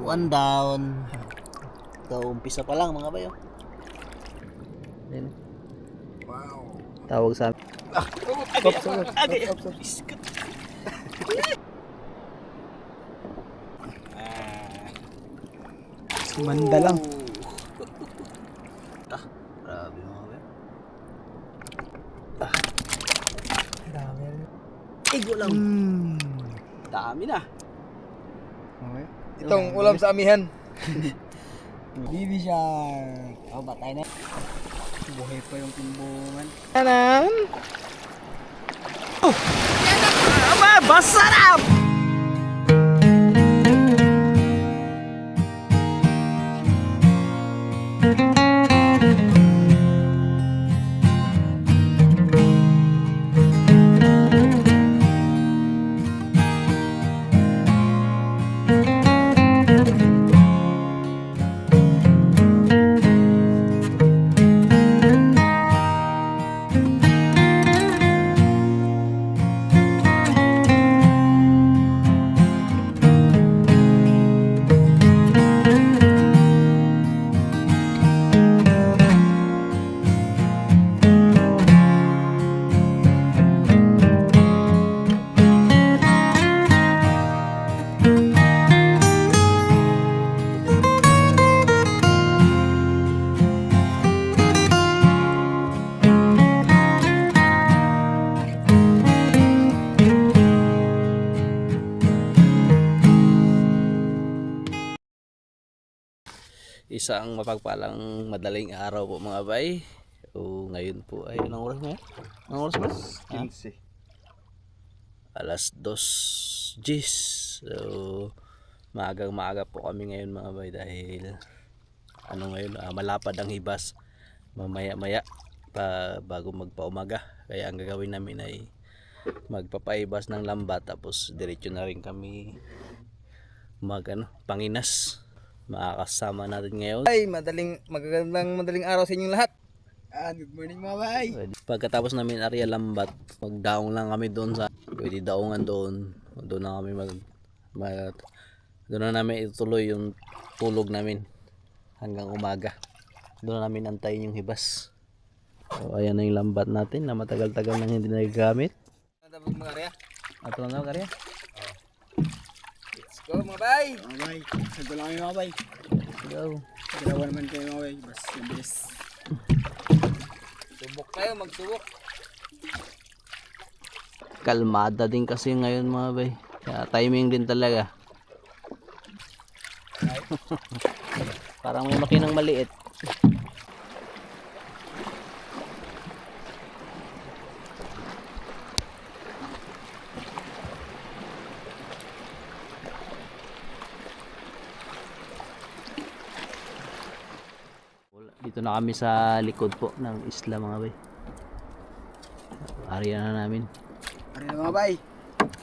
One down. Ito, umpisa pa lang mga bayo. Ayan. Wow. Tawag sa amin. Manda lang. Grabe mga bayo. Dami. Igo lang. Dami na. Okay. Itong ulam sa amihan. Baby shark. Oh, batay na. Buhay pa yung timbungan. Tanan. Oh! Aba, basarap! Isang mapagpalang madaling araw po mga bay. O ngayon po ay anong oras na? Anong oras ba? 15. Alas 2:10. So maagang maaga po kami ngayon mga bay dahil ngayon malapad ang hibas mamaya maya pa bago magpaumaga. Kaya ang gagawin namin ay magpapaibas ng lambat tapos diretso na rin kami panginas. Makakasama natin ngayon. Ay, magandang madaling araw sa inyong lahat. Good morning mga bay. Pagkatapos namin area lambat, magdaong lang kami doon sa pwede daungan doon. Doon na kami doon na namin ituloy yung tulog namin hanggang umaga. Doon na namin antayin yung hibas. So ayan na yung lambat natin na matagal-tagal nang hindi nagagamit. Dapat mga karya. Ato na karya. Let's go mga bay. Mga bay. Sago lang kami mga bay. Go. Ginawa naman kayo mga bay. Bas, mabilis. Subok tayo, magsubok. Kalmada din kasi ngayon mga bay. Kaya timing din talaga. Parang may makinang maliit. Dito na kami sa likod po ng isla mga bay. Area na namin. Ari na mga bay.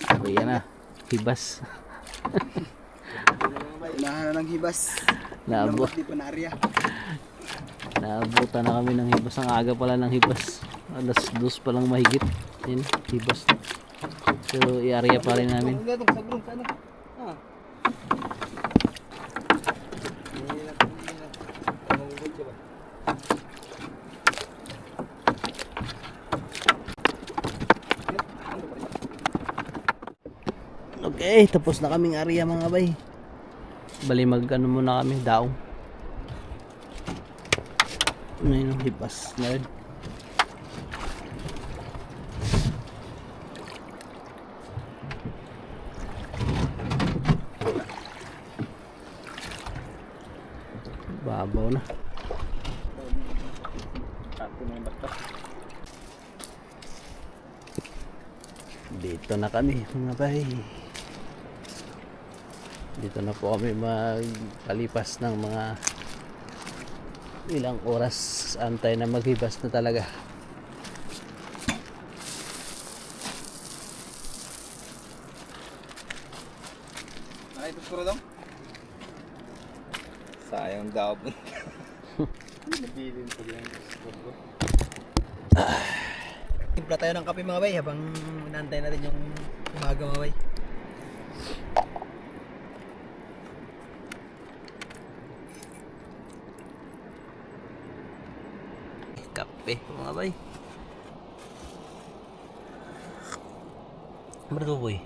Area na. Hibas. Unahan na ng hibas. Naabot. Di pa na area. Naabutan na kami ng hibas. Ang aga pala ng hibas. Alas 2 pa lang mahigit. Yan, hibas. So, i-area pa rin namin. Sagrong, sana. Okay, tapos na kaming area mga bay. Bali muna kami, daong. Ngayon ang hibas na rin. Babaw na. Dito na kami mga bay. Dito na po kami magpalipas ng mga ilang oras, antay na maghibas na talaga. Ay, tuskuro daw. Sayang daw. Nabilin pa yan. Timpla tayo ng kape mga bay habang inaantay natin yung umaga mga bay. Kape mga bay. Berapa boy?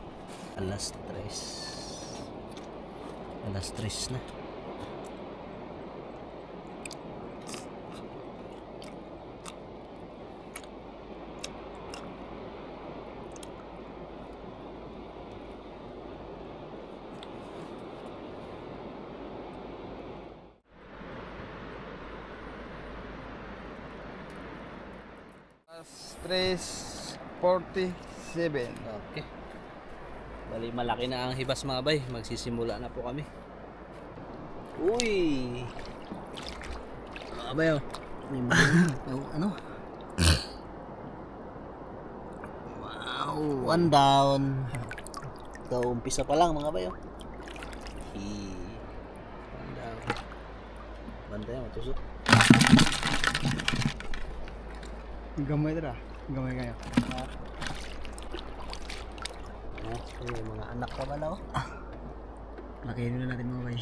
Alas 3. Alas 3 na. Stress 47. Okay. Bali malaki na ang hibas mga bay. Magsisimula na po kami. Uy! Mga bay oh. May mga ano? Wow! One down. Ito, umpisa pa lang mga bay oh. One down. Banda yan, matusok. Gamay tara. Gamay kayo. May mga anak pa pala oh. Lakayin na natin mga bay.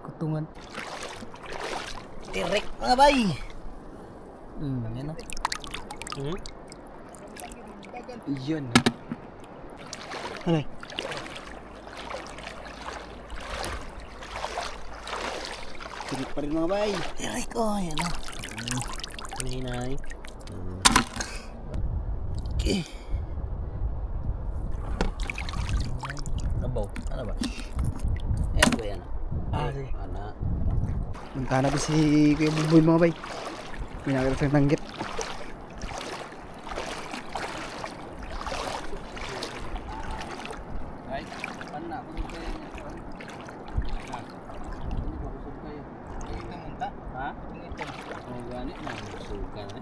Kutungan. Direk mga bay. Yan o. Iyan. Alay. Tirik pa rin mga bay. Direk o, yan o. Hinay. Okay. Nabaw, ano ba? Ayan ba yan? Sige. Anak. Punta na ba si Kuya Buboy mga bay? Pinakita sa tanggit. Ay, pana, kusog kayo niya. Kusog kayo. Ito munta? Ha? Ito. Oh, ganit na. Suka na.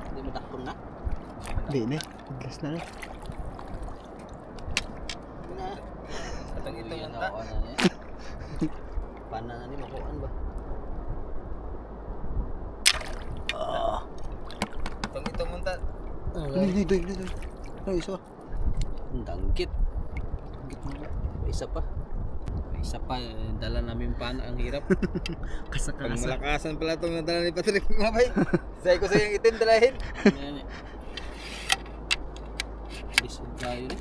Hindi mo takpon na? Hindi na. Glass na rin. Na. Katang ito Yan munta? ako na niya. Pana na ni makuhaan ba? Itong ito munta. Ito. Ay, isa. Ang danggit. Tanggit mo ba? May isa pa. May isa pa. Dala namin pana. Ang hirap. Pang malakasan pala itong nadala ni Patrick mga bay. Say ko sa yung itim dalahin. Yan eh. Lisod tayo eh.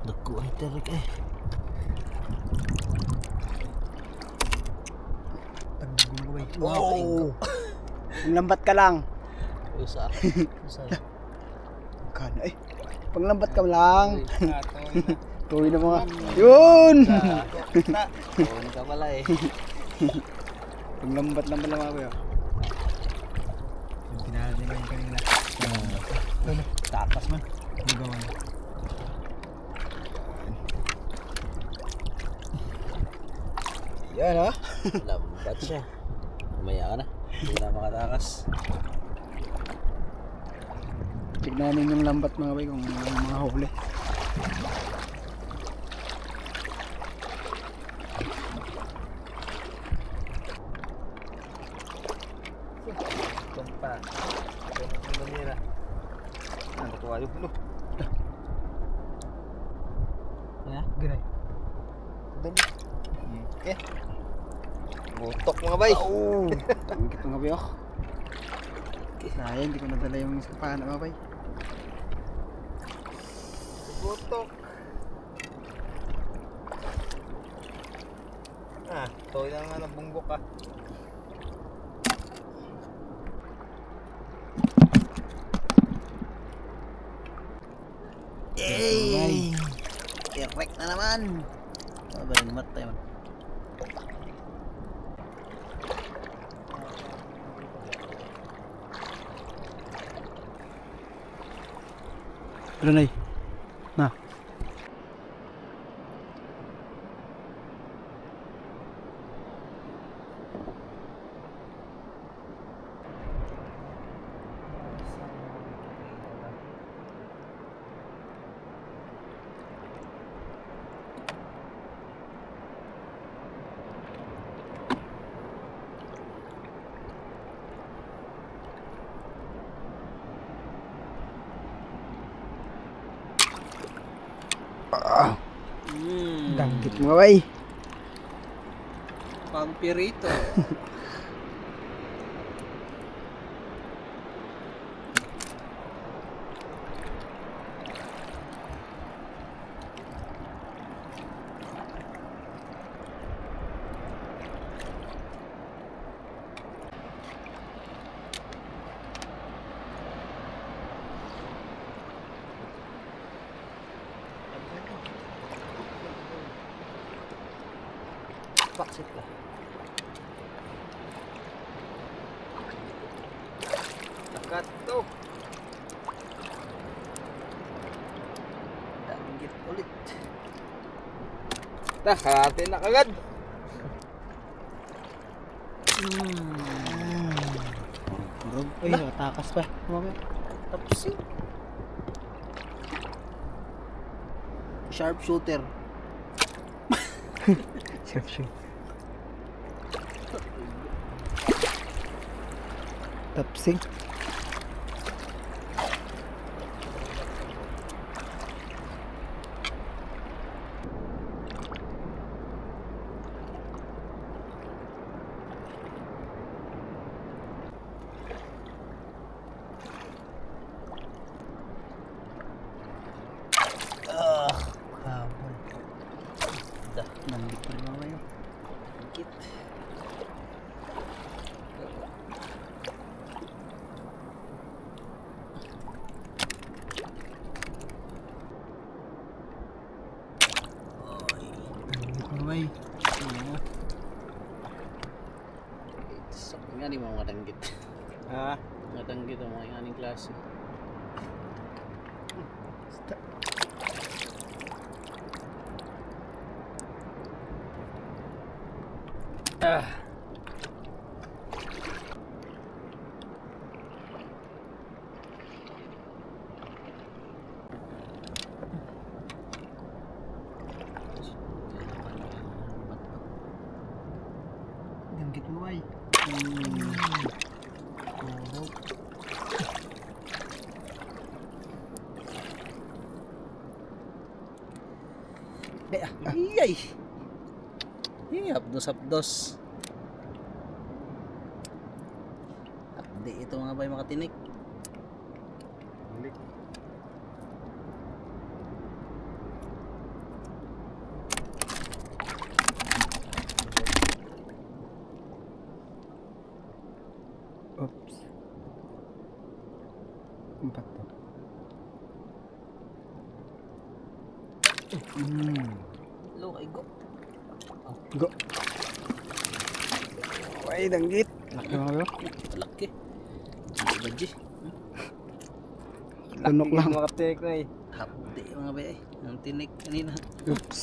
Dako ay tarik eh. Tagdugong mga bay. Wow! Ang lambat ka lang. Usa. Usa. Kana eh. Panglambat ka lang. Uy, Tuwi na mga. Yun! Tuon ka pala eh. Panglambat lang pala mga bay. Yung pinala nila yung kanina. Takas man. Magawa na. Yan ha. Lambat siya. Umaya ka na. Hindi na makatakas. Tignan namin yung lambat mga bay kung may mga huli. Tumpa. Ano nila? Ano to ayo? Look. Ya? Gray. Dali. Eh. Butok mga bay. Oh. Tanggit mga bay oh. Sayang hindi ko nadala yung isang pana mga bay. Butok. Ah, toy lang nga nabunggok ah. Yay! Direk na naman. Baling matay man. Ano na Na. Danggit mga bay. Pampirito. Baksit lah. Takat to. Danggit ulit. Dah, hati na kagad. Kurog. Uy, nakatakas pa. Mamaya. Tapos yun. Sharp shooter. Sharp shoot. Tapsing. Habol. Dah. Danggit pa rin mamaya. Dikit. Danggit mga bay. Oo. Sa nga di mo mga danggit. Ah. Mga danggit ang mga aning klase. Ah. Danggit mga bay. Kurog. Iyay. Hapdos-hapdos. Hindi ito mga bay makatinik. Oops. Empat to. Low ay go. Go. Ay, danggit. Laki mga bay. Laki. Baji. Tunok lang. Makatinik na eh. Hapdi mga bay ay. Ang tinik kanina. Oops.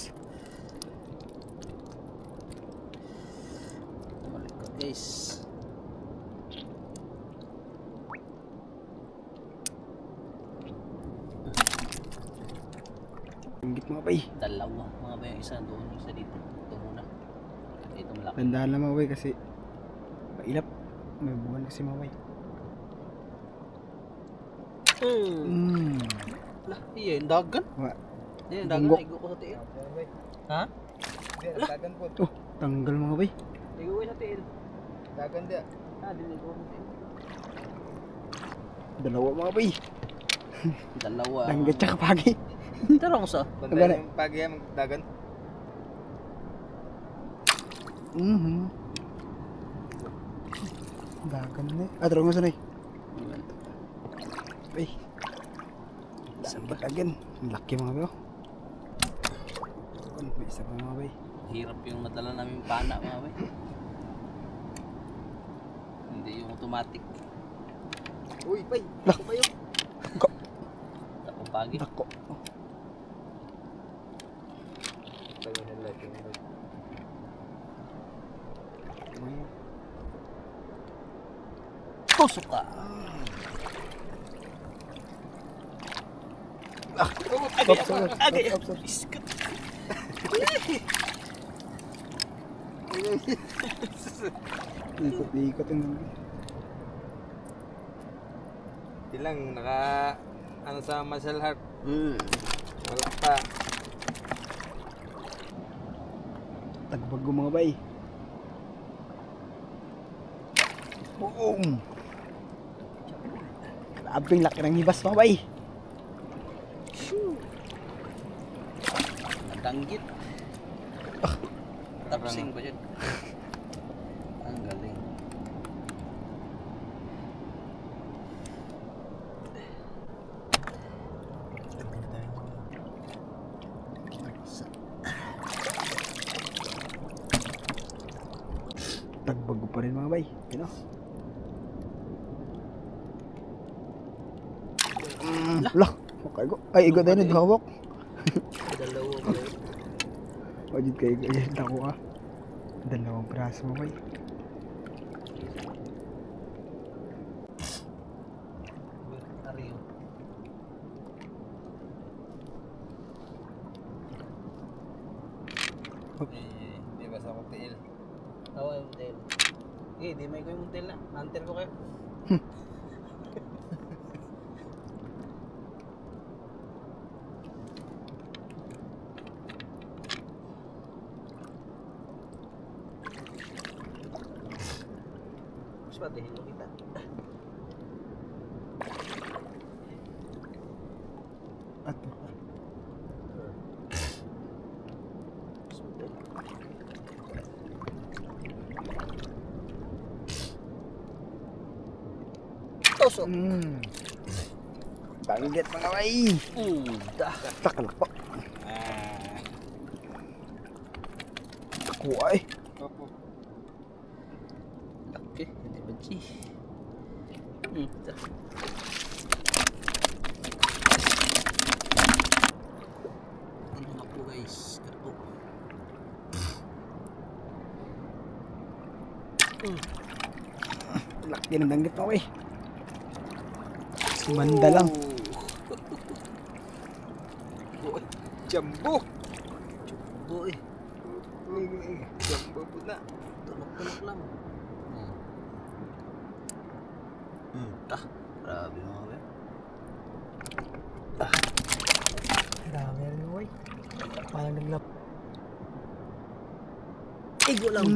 Balik ko guys. Danggit mga bay. Dalawa mga bay. Isa doon. Isa dito. Ito muna. Ito malaki. Tandaan lang mga bay kasi mailap. May buwan kasi mga bay. Lah, iya yung dagan. Wa. Iya yung dagan. Bungo. Igo ko sa tiil. Ha? Dagan po. Oh, tanggal mga bay. Igo ko sa tiil. Dagan dia. Ah, dinigo ko sa tiil. Dalawa mga bay. Dalawa. Danggit tsaka pagi. Tara ko sa. Banda yung pagi ang dagan. Dagan na eh. Ah, tara mo sanay. Ay. Danggit again. Ang laki mga bay. May isa pa mga bay. Hirap yung madala namin pana mga bay. Hindi yung automatic. Uy, bay. Lah. Ako ba yun? Ako pagi. Dako. Tayo na lang. Tusok ka. Iskat. Ikot-ikot yung danggit. Ilang naka ano sa muscle heart. Hmm. Wala pa. Tagbag ko mga bay. Boom! Grabing laki ng hibas mga bay. Nadanggit. Tapsing ba dyan? Ang galing. Tagbag ko pa rin mga bay. You know? Lah, okay go. Ay, igo tayo na hawak. Dalawa ba? Wajid kayo ganyan ako ah. Dalawang braso mo bay. Ariyo. Hindi ba sa cocktail? Tawa yung tail. Di may ko yung tail na. Hunter ko kayo. Mas patihin mo kita. Ato. Tosok. Danggit mga bay. Dah. Takalak po. Kuha eh. Opo. Oke, hindi ba G? Dah. Ano nga po guys? Karto. Laki ng danggit mga bay. Sumanda lang. Jumbo! Boy, Jumbo po na. tulog-tulog lang. Tah, grabe mga ba? Dami rin mga bay. Parang naglap. Igo lang.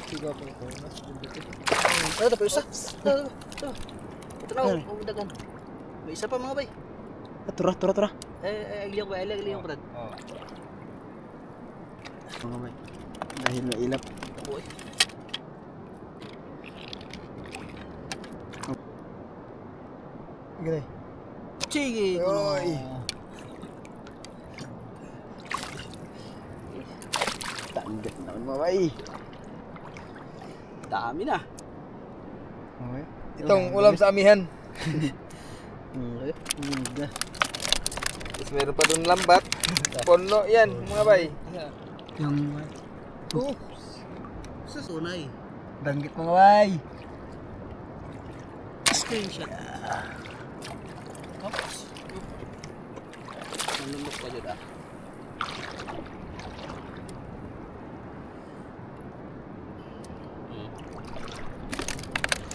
Sigaw po ito. Mas bundok. Ano ito pa isa? Ito na, dagan. May isa pa mga bay. Tura. Agliyak ba? Agliyak ba? Oo. Mga bay. Dahil nailap. Boy. Ganoy. Sige, kuno. Oy. Danggit naman mga bay. Dami na. Okay. Itong ulam sa amihan. Dah. Tapos meron pa dun lambat. Pono yan mga bay. Yung Sa sunay. danggit mga bay. Screenshot. Oops. Nalumok pa dyan ah.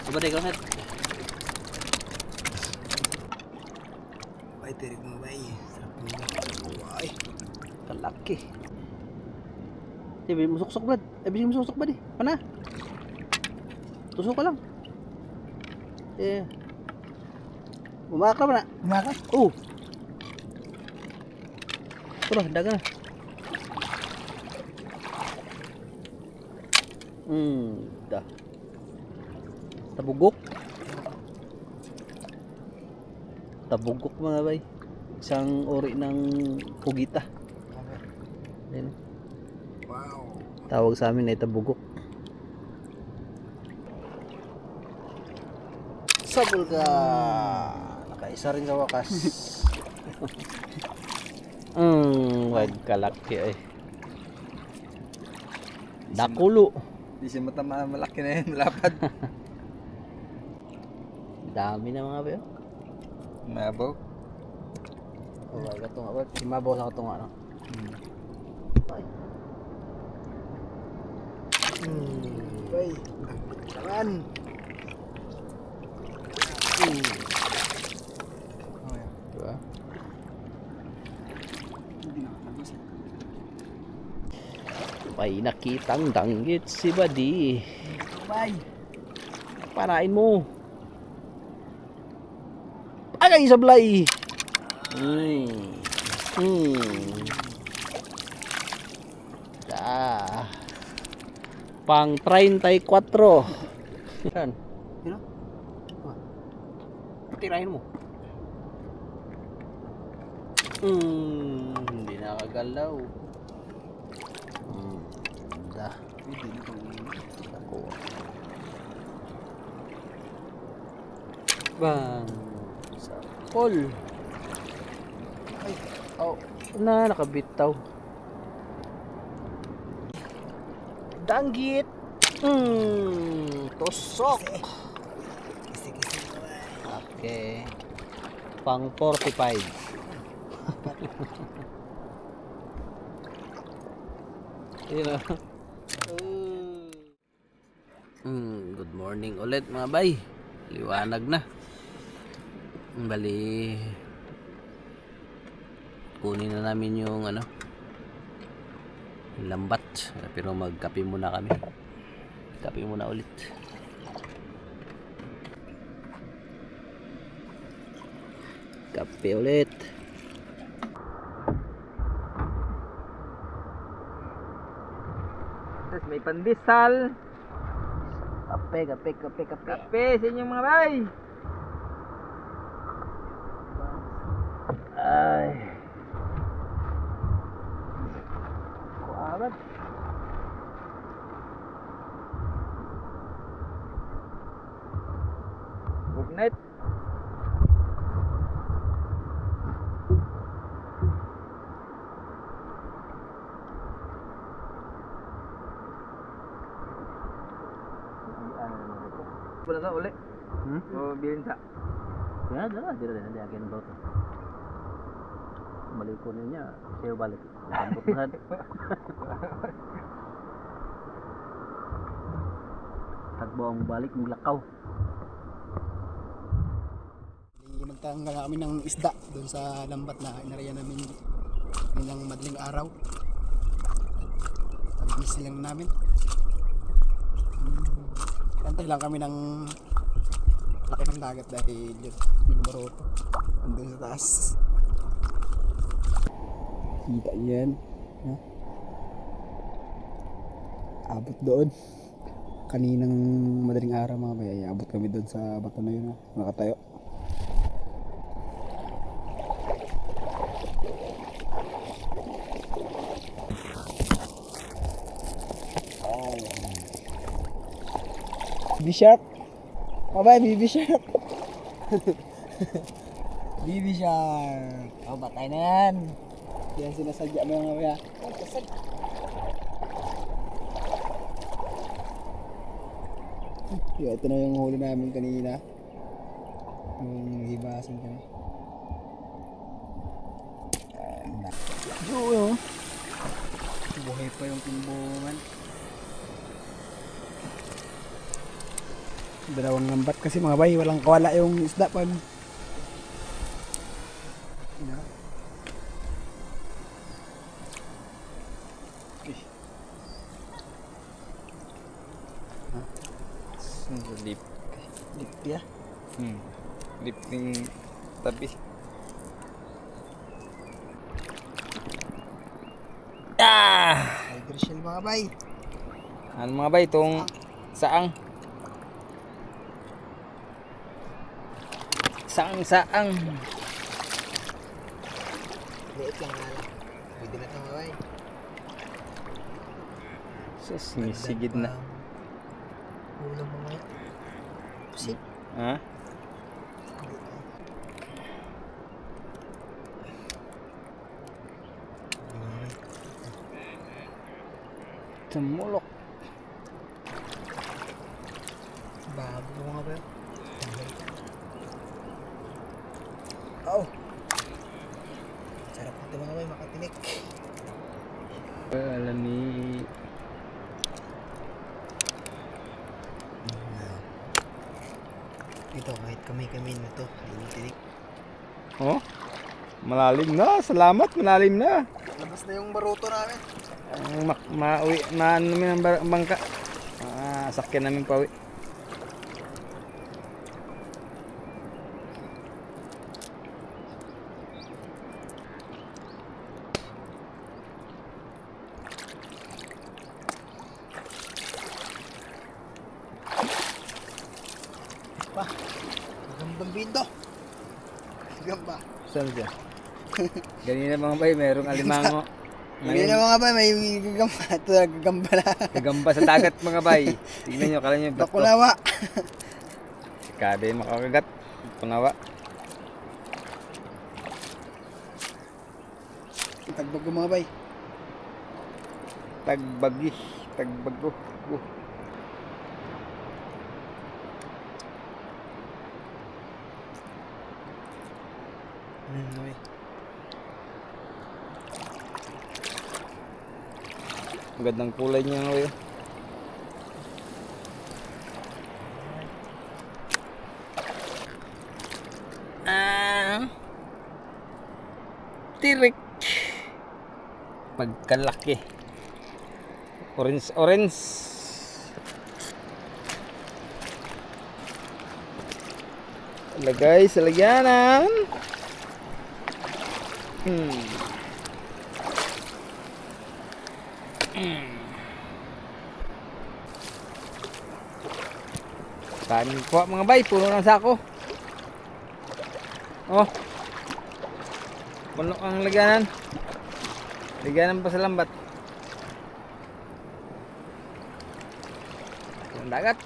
Coba deh kau net. Bay tirik mga bay. Sarap mga bay. Kalaki. Sige, musok-sok brad. Bisa musok-sok ba di? Pana? Tusok ka lang. Umakra ba na? Umakas? Oh. Tuloy, daga na. Dah. Tabugok. Tabugok mga bay. Isang uri ng pugita. Ayan. Wow. Tawag sa amin ay tabugok. Sabol ka. Nakaisa rin sa wakas. Wag kalaki ay. Dakulo. Di siya matama malaki na yan. Malapad. Dami na mga bayo. Mabaw. Oh, wag ito nga. Simabaw sa ito nga. No? Ay. Bay. Tangan. Diba? Hindi na nakatagos. May nakitang danggit si Buddy. Bay. Parain mo. Agay sablay. Pang 34. Yan. Sino? Tirahin mo. Hindi nakagalaw. Ganda. Ako. Bang. Sa call. Ay. Oh, nakabitaw. Danggit. Tusok. Kisi-kisi. Okay. Pang 45. Yun o. Good morning ulit mga bay. Liwanag na. Bali kunin na namin yung ano, yung lambat, pero magkape muna kami. Kape muna ulit. Kape ulit. Tapos may pandesal. Kape. Kape sa inyong mga bay. Ay. Kuarat. Good night. Wala na uli. O bilin sa. Ya, dah, dia dah agen bro tu. Balik ko niya, siya balik. Kambutan. Tagbo ang balik mulakaw. Magtanggal kami ng isda doon sa lambat na inariyan namin ng madaling araw. Pag-miss lang namin. Antay lang kami ng laki ng dagat dahil yung Baroto andun sa taas. Kita yan. Ha? Abot doon. Kaninang madaling araw mga bay, abot kami doon sa bato na yun. Nakatayo. Baby shark. Mabay, baby shark. Baby shark. Oh, batay na yan. Yan sinasadya mo yung mga ito na yung huli namin kanina. Yung hibasan kami. Oo. Buhay pa yung timbungan. Dalawang lambat kasi mga bay, walang kawala yung isda pa. Lip. Dik ya. Lip ng tabi. Tiger shell mga bay. Ano mga bay, itong saang. Saang. Liit lang nga lang. Pwede na ito mga bay. Sus, misigid na. Ulam mga bay. Pusik. Ha? Tumulok. Bago mga bay. Oh. Sarap ito mga bay, makatinik. Alam ni... Ito, kahit kamay-kamay na to. Tinik. Oh? Malalim na. Salamat, malalim na. Labas na yung baruto namin. Ang mauwi, maano namin ang bangka. Sakyan namin pauwi. Pa, magandang bindo. Gamba. Saan siya? Ganina mga bay, merong alimango. Hindi na mga bay, may gagamba. Ito gagamba na. Gagamba sa dagat mga bay. Tingnan nyo, kala nyo bato. Bakulawa. Kada yung makakagat. Pangawa. Tagbag mga bay. Tagbagi. Tagbago. Okay. Ang gandang kulay niya ngayon. Tirik. Pagkalaki. Orange. Lagay sa lagyanan. Kanin po mga bay, puno ng sako. Oh. Puno ang lagyanan. Lagyanan pa sa lambat. Ang dagat.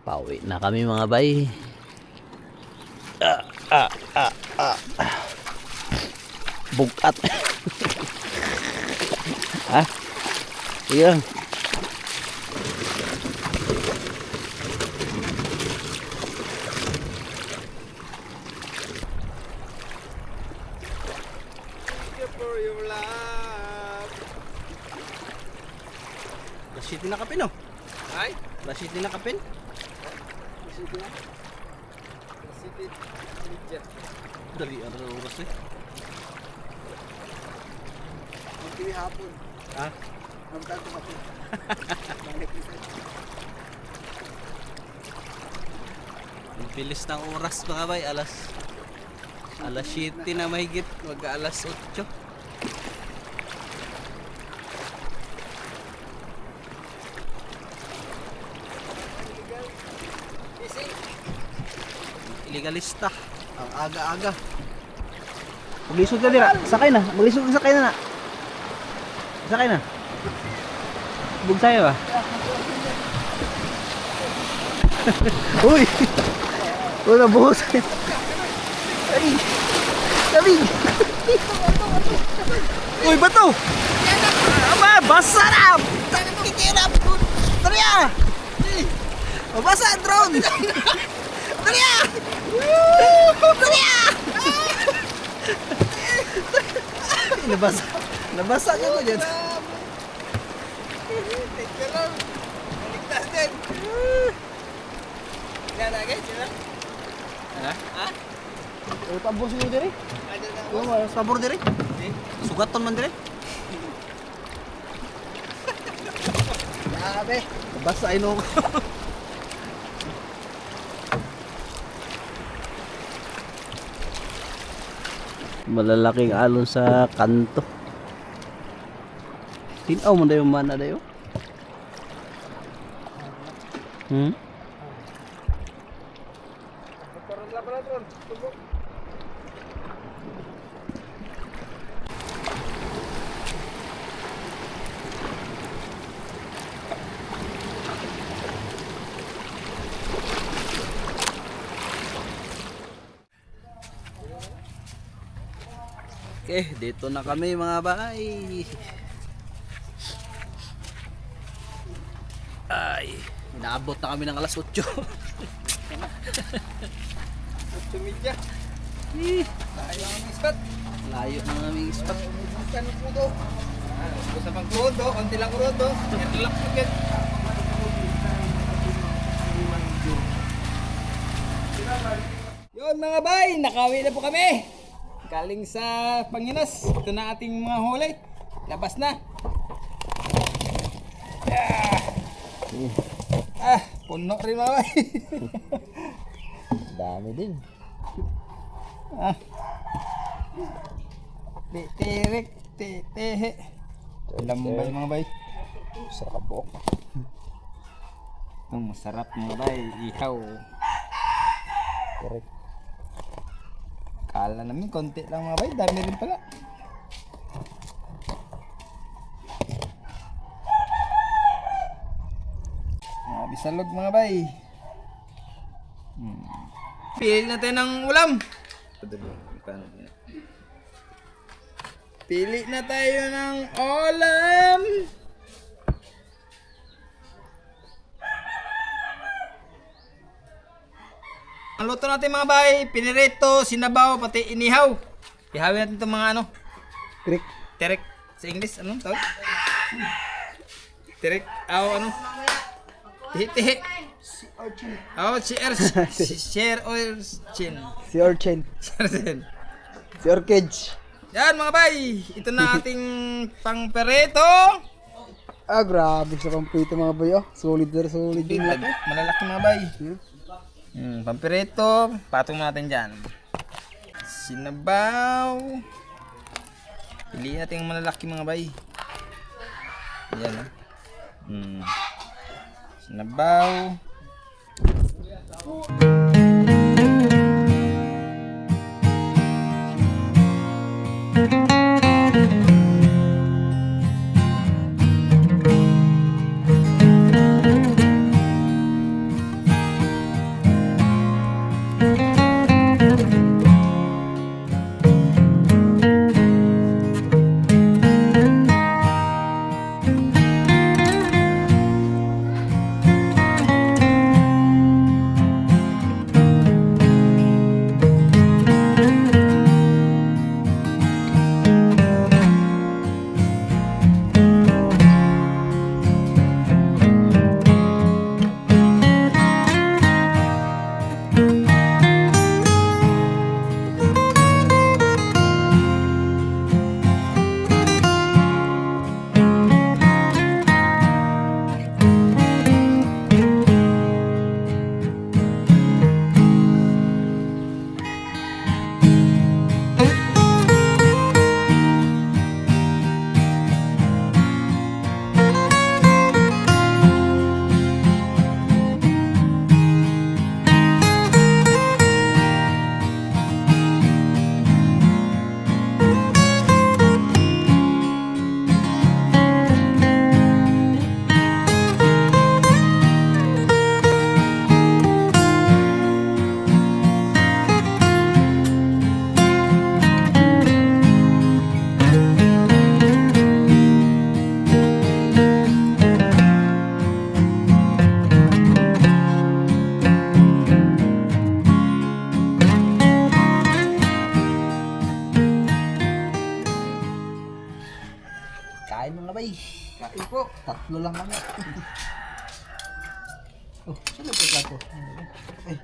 Pauwi na kami mga bay. Bugat. Iya. For your love. Lasiti na kapin, oh. Ay, Lasiti na kapin. Dali ang oras eh. Magkiwi hapon. Ha? Magtato hapon. Ang bilis ng oras mga bay. Alas 7 na mahigit. Wag alas 8. Illegalista. Ang aga-aga. Maglisod ka dira. Sakay na. Maglisod ka, sakay na na. Sakay na. Bug sayo ba? Uy! Uy, nabuhos. Ay! Sabi! Uy, bato! Aba, basa na! Kikirap! Tariya! Mabasa ang drone! Tariya! Tariya! Nabasa. Nabasa ka ko dyan. teka lang. Maligtas din. Nalagay sila. Ha? Tabor siguro diri. Tabor diri. Sugaton man diri. Grabe. Basa ay no. Malalaking alon sa kanto. Tinaw mo na yung mana dayo. Parang laban na drone. Tubok. Okay, dito na kami mga bay. Ay, inaabot na kami ng alas 8. Tumidya. Tayo ang ispat. Layo na aming spot. Bukan kudo. Gusto pang kudo, konti lang kudo. Relax agad. Yun mga bay, nakawi na po kami. galing sa Panginas. Ito na ating mga huli. Labas na. Puno rin mga bay. Dami din. Tirik, titehe. Lambay mga bay. Sarap po. Itong masarap mga bay. Ihaw. Correct. Kala namin konti lang mga bay. Dami rin pala. Bisalog mga bay. Pili na tayo ng ulam. Pili na tayo ng ulam. Ang luto natin mga bay, pinirito, sinabaw, pati inihaw. Ihawin natin itong mga ano, Trick. terek sa English, ano tawag? Terek, ano? Tihi-tihi. Share oil chin. Si Orchen. Si Orchid. Yan mga bay, ito na ating pangperito. Grabe sa pampito mga boy. Solid na solid yung laki. Malalaki mga bay. Pamperito, patong natin dyan. Sinabaw. Piliin natin yung malalaki mga bay. Yan Sinabaw. Kain mga bay. Kain po. Tatlo lang kami. Saan ang plato? Ay.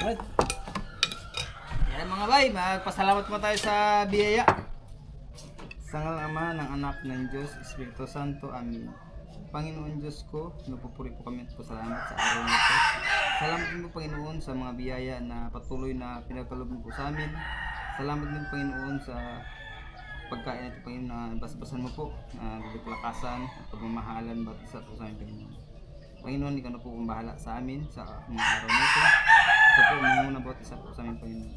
Right. Yan mga bay, magpasalamat mo tayo sa biyaya. Sa ngalan ng Ama, ng Anak, ng Diyos, Espiritu Santo. Amen. Panginoon Diyos ko, napupuri po kami at pasalamat sa araw na ito. Salamat din po Panginoon sa mga biyaya na patuloy na pinagkaloob mo po sa amin. Salamat din Panginoon sa pagkain ito Panginoon na basbasan mo po, kalakasan at pagmamahalan bawat isa po sa amin Panginoon. Panginoon, ikaw na po kung bahala sa amin sa mga araw na ito. Ito po muna bawat isa po sa amin Panginoon.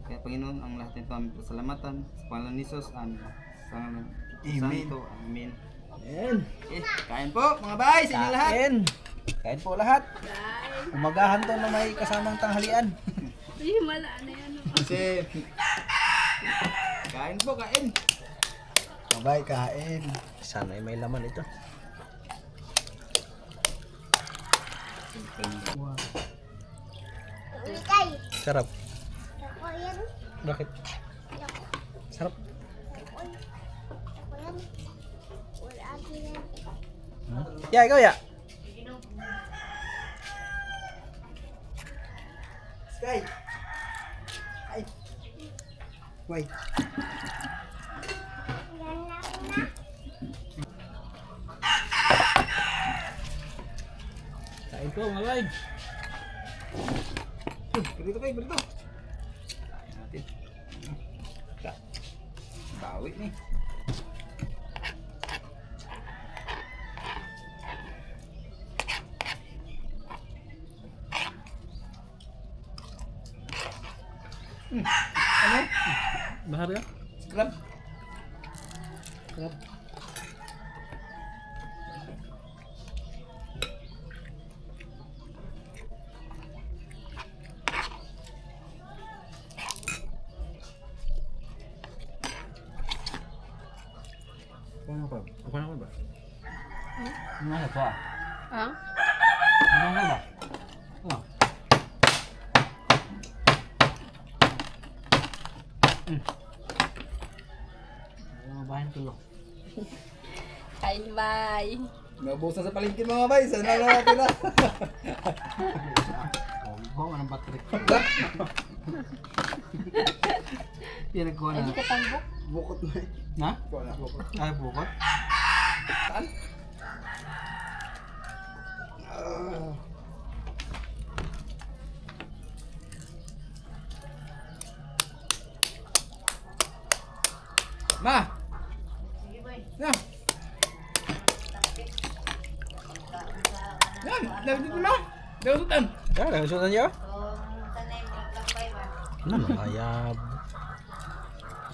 Kaya Panginoon, ang lahat nito aming pasalamatan sa pangalan ni Jesus. Amen. Sa pangalan ni Santo. Amen. Ayan. Okay, kain po mga bay sa inyo lahat. Kain. Kain po lahat. Umagahan to na may kasamang tanghalian. Mala na yan. Kasi kain po, kain. Babay, kain. Sana ay may laman ito. Sarap. Bakit? Sarap. Ya, ikaw ya. Sky. Ay. Wait. Kain po mga bay. Berito kayo, berito. Kain natin. Bawi nih. Ano? Bahar ya? Crab? Crab. Ano ba? Ano ba? Ano ba? Ha? Ano ba? Oh. Ano ba yung tulog? Kain bye. Naubusan sa palengke mga bay. Sana lang natin na. Oh, anong battery? Yan nagkuha Ay, di na. ka tambok. Bukot na eh. Na? Wala. Ay, bukot. Saan? Ma! Ya. Yan, David dito ma. Davidan. Ya, lang sunan niya. Ano ayab?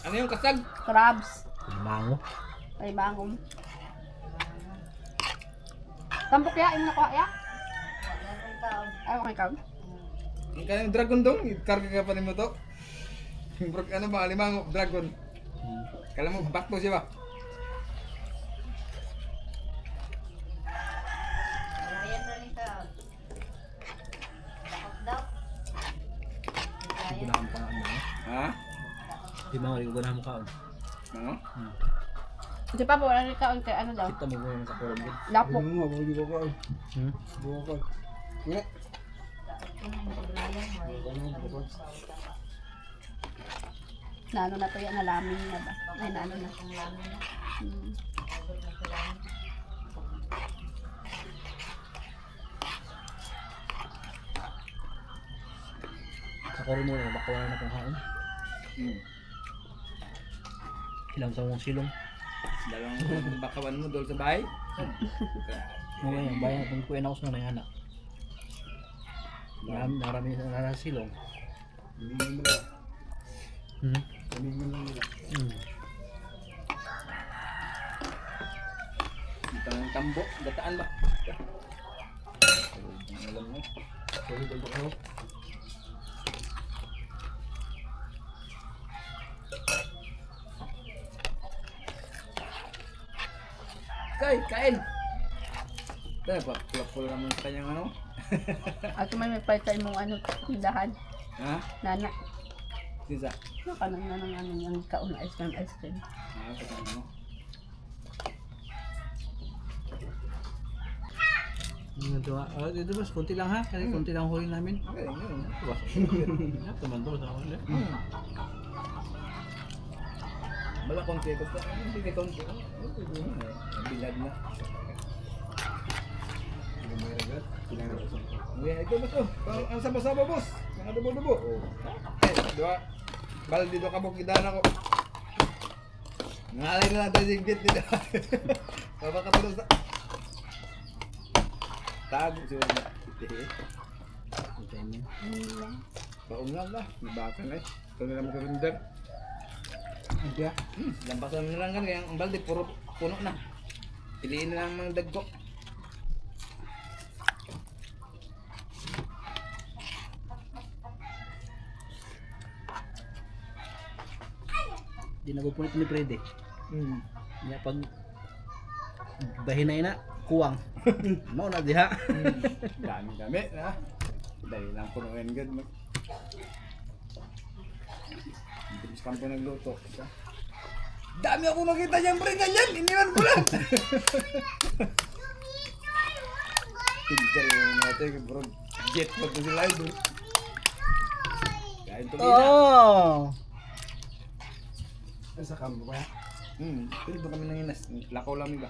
Ano yung kasag? Crabs. Mango. Ay, bangom. Tambok ya, imo na ko ya. Ay, okay ka. Yung kanyang dragon dong, ikarga ka pa rin mo to. Yung ano ba, limang dragon. Kala mo, bakto siya ba? Gunahan pa nga mo. Ha? Di ba nga gunahan mo kaon? Ano? Di pa po, wala rin kaon kay ano daw. Kita mo mo sa kulang din. Lapok. Ano nga, hindi ko ka. Hmm? Bukot. Nga. Nano na to yan, nalamin na ba? Ay, nano na. Hmm. Sa kulang mo na baka wala na pong haon. Ilang sa mong silong. Dalawang bakawan mo doon sa bahay. Ano ba yung bayan itong kuya na ako sa nanay anak. Narami na silong. Hindi mo na. Hmm? Hindi mo na nila. Hmm. Dito ng tambo, gataan ba? Alam mo. Sorry, dito ko. Kain! Kaya pa, pula-pula naman sa kanyang ano. At may palitan mong ano, tindahan. Ha? Nana. Sisa. Nakanang nanang ano yung kaon na ice cream. Ah, kasama mo. Ito dito mas konti lang ha. Kasi konti lang huli namin. Okay, yun. Teman to sa huli. Bala konti ko sa hindi kay konti. Bilad na. Yeah, ito ba to? Ang saba-saba boss. Mga dubo-dubo. Dua. Bal dito ka bukidan ako. Ngalay na natin yung bit dito. Papakatulog sa... Tago siya na. Baong lang ba? Nabakan eh. Ito nila mo karindar. Ada. Lampasan mo na lang kan. Kaya ang balde puro puno na. Piliin na lang mga dagko. Di nagupunit ni Freddy. Hmm. Nya pag bahinay na kuwang. Mao na diha. Dami na. Dali lang punuin gud mo. Hindi kampo nagluto. Dami ako nakita niyang pre ganyan. Iniwan ko lang. Pinter yung natin bro. Jet pa to sila idol. Kain to gina. Oh. Sa kampo ba? Pero doon kami nanginas. Lakaw lang ba?